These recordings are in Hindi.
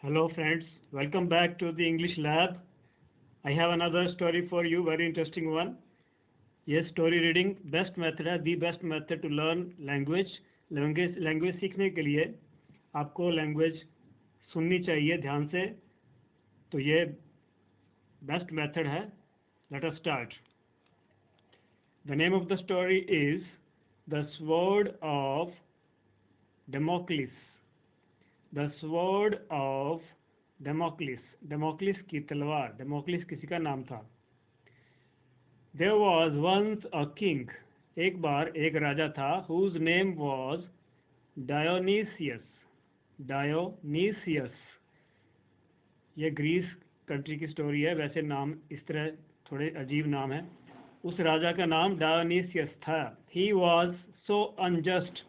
Hello friends, welcome back to the English lab. I have another story for you, very interesting one. ये story reading best method है, the best method to learn language सीखने के लिए आपको language सुननी चाहिए ध्यान से, तो ये best method है. Let us start. The name of the story is The Sword of Damocles. The Sword of Damocles. Damocles की तलवार. Damocles किसी का नाम था. There was once a king. एक बार एक राजा था whose name was Dionysius. Dionysius. ये ग्रीस कंट्री की स्टोरी है. वैसे नाम इस तरह थोड़े अजीब नाम है. उस राजा का नाम Dionysius था. He was so unjust.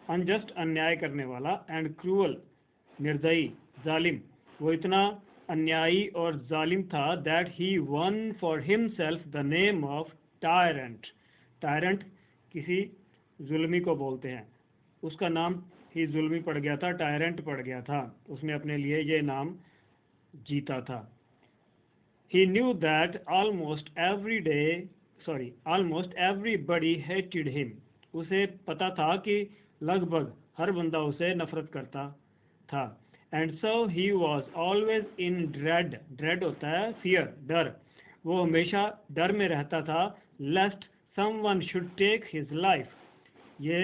Unjust अन्याय करने वाला एंड क्रूअल निर्दयी जालिम. वो इतना अन्यायी और जालिम था that he one for himself the name of tyrant. Tyrant किसी जुल्मी को बोलते हैं. उसका नाम ही जुल्मी पड़ गया था, टायरेंट पड़ गया था. उसने अपने लिए ये नाम जीता था. He knew that almost everybody hated him. उसे पता था कि लगभग हर बंदा उसे नफरत करता था. And so he was always in dread. Dread होता है फियर, डर. वो हमेशा डर में रहता था. Lest someone should take his life. ये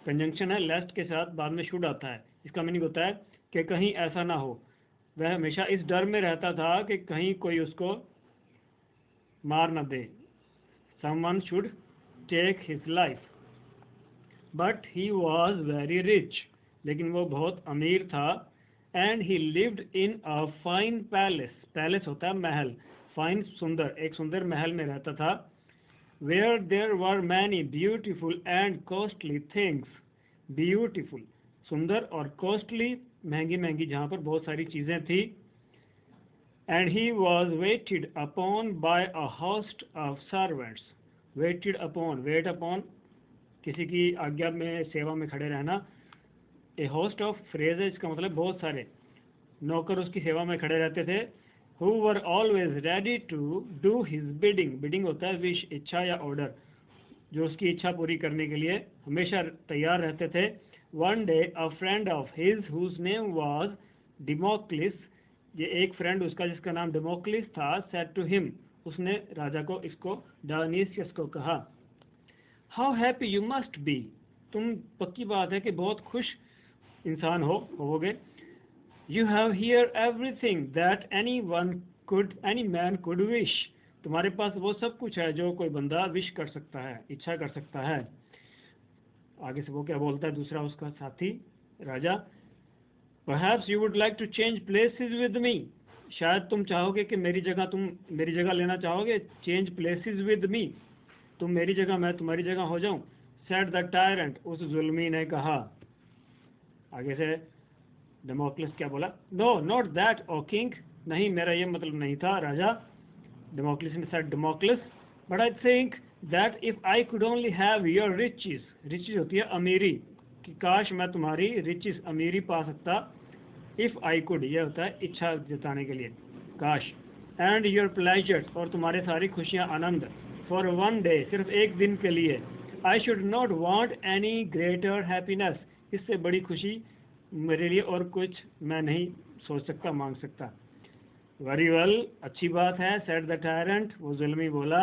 कंजंक्शन है लेस्ट के साथ, बाद में शुड आता है. इसका मीनिंग होता है कि कहीं ऐसा ना हो. वह हमेशा इस डर में रहता था कि कहीं कोई उसको मार न दे. Someone should take his life. But he was very rich. लेकिन वो बहुत अमीर था. And he lived in a fine palace. Palace होता है महल. फाइन सुंदर, एक सुंदर महल में रहता था. Where there were many beautiful and costly things. Beautiful सुंदर और कॉस्टली महंगी महंगी, जहाँ पर बहुत सारी चीज़ें थी. And he was waited upon by a host of servants. Waited upon, wait upon किसी की आज्ञा में, सेवा में खड़े रहना. ए होस्ट ऑफ फ्रेज है, इसका मतलब बहुत सारे नौकर उसकी सेवा में खड़े रहते थे. Who were always ready to do his bidding. Bidding होता है विश, इच्छा या ऑर्डर. जो उसकी इच्छा पूरी करने के लिए हमेशा तैयार रहते थे. One day a friend of his whose name was Damocles. ये एक फ्रेंड उसका जिसका नाम डिमोक्लिस था. Said to him. उसने राजा को, इसको डायonysius को कहा, how happy you must be. तुम पक्की बात है कि बहुत खुश इंसान होगे. You have here everything that any man could wish. तुम्हारे पास वो सब कुछ है जो कोई बंदा विश कर सकता है, इच्छा कर सकता है. आगे से वो क्या बोलता है दूसरा उसका साथी राजा, perhaps you would like to change places with me. शायद तुम चाहोगे कि तुम मेरी जगह लेना चाहोगे. चेंज प्लेसेस विद मी, तुम मेरी जगह, मैं तुम्हारी जगह हो जाऊं. Said the tyrant. उस जुल्मी ने कहा. आगे से डेमोक्लिस क्या बोला, no not that O king. नहीं, मेरा ये मतलब नहीं था राजा. डेमोक्लिस ने said Damocles, but I think that if I could only have your riches. Riches होती है अमीरी, कि काश मैं तुम्हारी रिचेस, अमीरी पा सकता. इफ आई कुड, ये होता है इच्छा जताने के लिए, काश. एंड योर प्लेजर, और तुम्हारे सारी खुशियाँ, आनंद. फॉर वन डे, सिर्फ एक दिन के लिए. I should not want any greater happiness. इससे बड़ी खुशी मेरे लिए और कुछ मैं नहीं सोच सकता, मांग सकता. वेरी वेल, अच्छी बात है. Said the tyrant. वो जुल्मी बोला,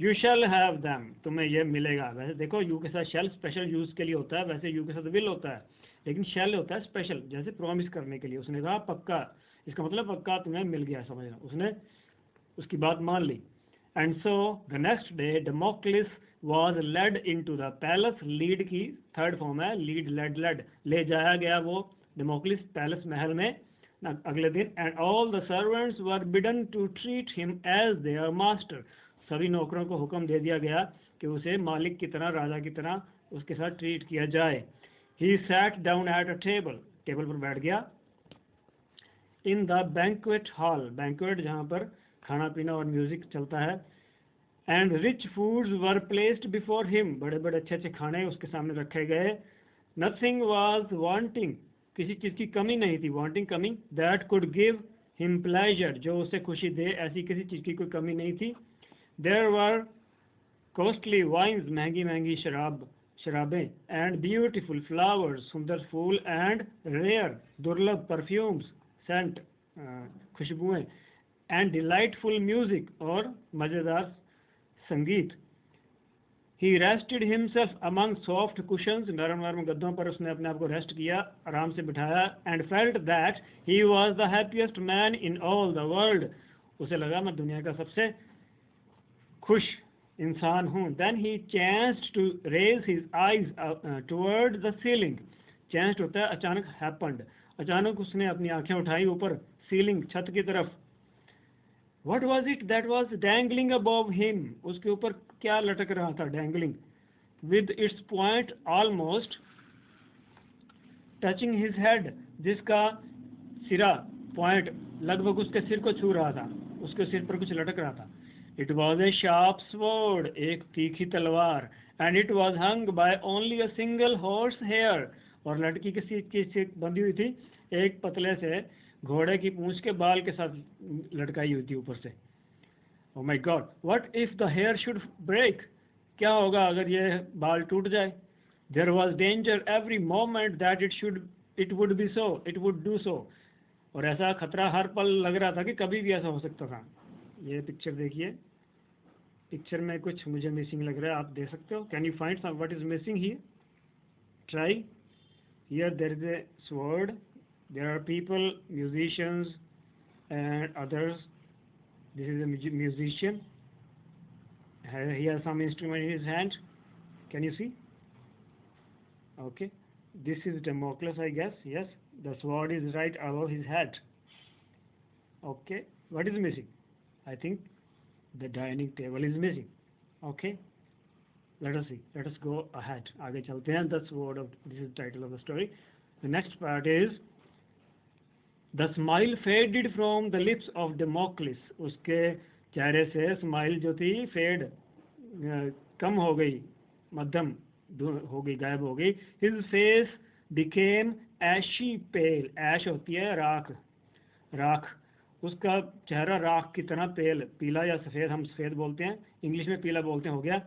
यू शैल हैव दैम. तुम्हें ये मिलेगा. वैसे देखो, यू के साथ शैल स्पेशल यूज के लिए होता है, वैसे यू के साथ विल होता है, लेकिन शैल होता है स्पेशल, जैसे प्रॉमिस करने के लिए. उसने कहा पक्का, इसका मतलब पक्का तुम्हें मिल गया, समझना. उसने उसकी बात मान ली. And so the next day Damocles was led into the palace. Lead की थर्ड फॉर्म है, लीड, लेड, लेड. ले जाया गया वो डेमोक्लिस पैलेस, महल में अगले दिन. And all the servants were bidden to treat him as their master. सभी नौकरों को हुक्म दे दिया गया कि उसे मालिक की तरह, राजा की तरह उसके साथ ट्रीट किया जाए. He sat down at a table. Table पर बैठ गया. In the banquet hall. Banquet जहाँ पर खाना पीना और म्यूजिक चलता है. And rich foods were placed before him. बड़े बड़े अच्छे अच्छे खाने उसके सामने रखे गए. Nothing was wanting. किसी चीज़ की कमी नहीं थी, वांटिंग कमी, that could give him pleasure, जो उसे खुशी दे, ऐसी किसी चीज़ की कोई कमी नहीं थी। देयर वर कॉस्टली वाइन्स, महंगी महंगी शराबें, एंड ब्यूटीफुल फ्लावर्स, सुंदर फूल, एंड रेयर, दुर्लभ, परफ्यूम्स, सेंट, खुशबुएं, एंड डिलाइटफुल म्यूजिक, और मज़ेदार संगीत। He rested himself among soft cushions, नरम नरम गद्दों पर उसने अपने आप को रेस्ट किया, आराम से बिठाया। And felt that he was the happiest man in all the world, उसे लगा मैं दुनिया का सबसे खुश इंसान हूँ। Then he chanced to raise his eyes toward the ceiling, chanced होता है अचानक, हैपेंड, अचानक उसने अपनी आंखें उठाई ऊपर, सीलिंग, छत की तरफ। What was it that was dangling above him? उसके ऊपर क्या लटक रहा था? Dangling, with its point almost touching his head, जिसका सिरा, point, लगभग उसके सिर को छू रहा था, उसके सिर पर कुछ लटक रहा था। It was a sharp sword, एक तीखी तलवार, and it was hung by only a single horse hair, और लड़की किसी चीज से बंधी हुई थी, एक पतले से घोड़े की पूंछ के बाल के साथ लटकाई हुई थी ऊपर से। Oh my God, what if the hair should break? क्या होगा अगर ये बाल टूट जाए? There was danger every moment that it would be so, it would do so. और ऐसा खतरा हर पल लग रहा था कि कभी भी ऐसा हो सकता था। ये पिक्चर देखिए, पिक्चर में कुछ मुझे मिसिंग लग रहा है, आप देख सकते हो। Can you find some what is missing here? Try. Here there is a sword. There are people, musicians, and others. This is a musician. He has some instrument in his hand. Can you see? Okay. This is Damocles, I guess. Yes. The sword is right above his head. Okay. What is missing? I think the dining table is missing. Okay. Let us see. Let us go ahead. आगे चलते हैं. The sword of, this is the title of the story. The next part is The smile faded from the lips of Damocles. उसके चेहरे से स्माइल जो थी फेड, कम हो गई, मध्यम हो गई, गायब हो गई। His face became ashy pale. Ash होती है राख, राख, उसका चेहरा राख की तरह पेल, पीला या सफ़ेद, हम सफ़ेद बोलते हैं, इंग्लिश में पीला बोलते हैं, हो गया।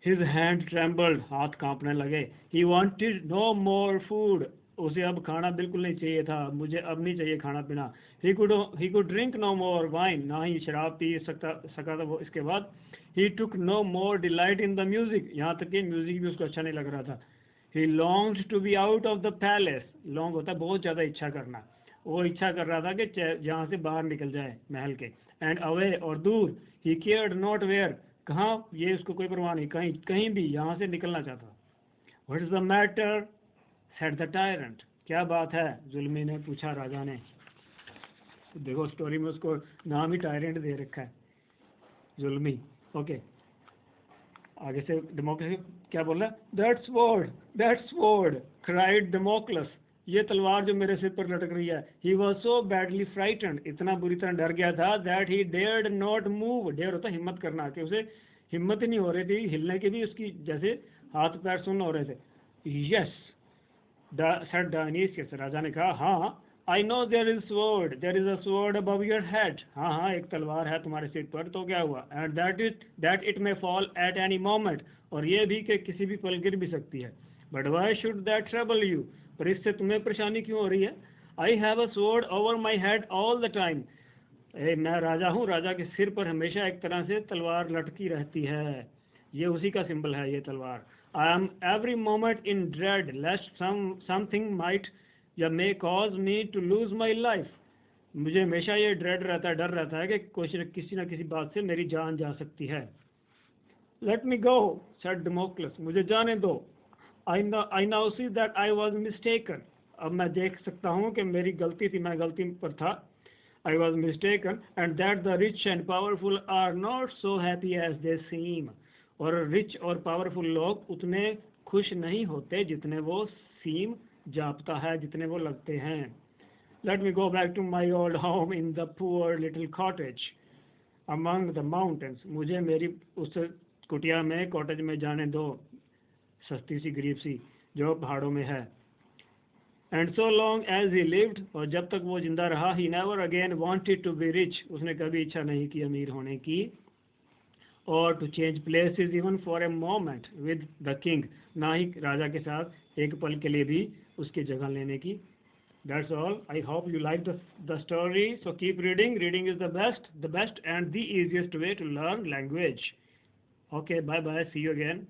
His hand trembled, हाथ कांपने लगे। He wanted no more food. उसे अब खाना बिल्कुल नहीं चाहिए था, मुझे अब नहीं चाहिए खाना पीना। He could drink no more wine, ना ही शराब पी सका था वो इसके बाद। He took no more delight in the music, यहाँ तक कि म्यूजिक भी उसको अच्छा नहीं लग रहा था। He longed to be out of the palace. Long होता है बहुत ज़्यादा इच्छा करना, वो इच्छा कर रहा था कि जहाँ से बाहर निकल जाए महल के। And away, और दूर। He cared not where, कहाँ, ये उसको कोई परवाह नहीं, कहीं कहीं भी, यहाँ से निकलना चाहता। What is the matter? said the tyrant. क्या बात है? जुल्मी ने पूछा, राजा ने। देखो स्टोरी में उसको नाम ही टायरेंट दे रखा है, जुल्मी। ओके, आगे से डेमोक्लस क्या बोल रहा है? That sword, cried Damocles. ये तलवार जो मेरे सिर पर लटक रही है। He was so badly frightened, इतना बुरी तरह डर गया था, that he dared not move. Dare होता हिम्मत करना, कि उसे हिम्मत ही नहीं हो रही थी हिलने की भी, उसकी जैसे हाथ पैर सुन्न हो रहे थे। Yes, said Dionysius. राजा ने कहा, हाँ, I know there is a sword above your head. हाँ हाँ, एक तलवार है तुम्हारे सिर पर, तो क्या हुआ? And that it may fall at any moment. और ये भी कि किसी भी पल गिर भी सकती है। But why should that trouble you? पर इससे तुम्हें परेशानी क्यों हो रही है? I have a sword over my head all the time. मैं राजा हूँ, राजा के सिर पर हमेशा एक तरह से तलवार लटकी रहती है। ये उसी का सिंबल है, ये तलवार। I am every moment in dread lest something might या may cause me to lose my life. मुझे हमेशा ये ड्रेड रहता है, डर रहता है कि किसी न किसी बात से मेरी जान जा सकती है। Let me go, said Damocles. मुझे जाने दो। I now see that I was mistaken. अब मैं देख सकता हूँ कि मेरी गलती थी, मैं गलती पर था। I was mistaken, and that the rich and powerful are not so happy as they seem. और रिच और पावरफुल लोग उतने खुश नहीं होते जितने वो सीम जापता है, जितने वो लगते हैं। Let me go back to my old home in the poor little cottage among the mountains. मुझे मेरी उस कुटिया में, कॉटेज में जाने दो, सस्ती सी गरीब सी, जो पहाड़ों में है। And so long as he lived, और जब तक वो जिंदा रहा, he never again wanted to be rich, उसने कभी इच्छा नहीं की अमीर होने की, और to change places even for a moment with the king, ना ही राजा के साथ एक पल के लिए भी उसकी जगह लेने की. That's all. I hope you like the story. So keep reading. Reading is the best and the easiest way to learn language. Okay, bye bye. See you again.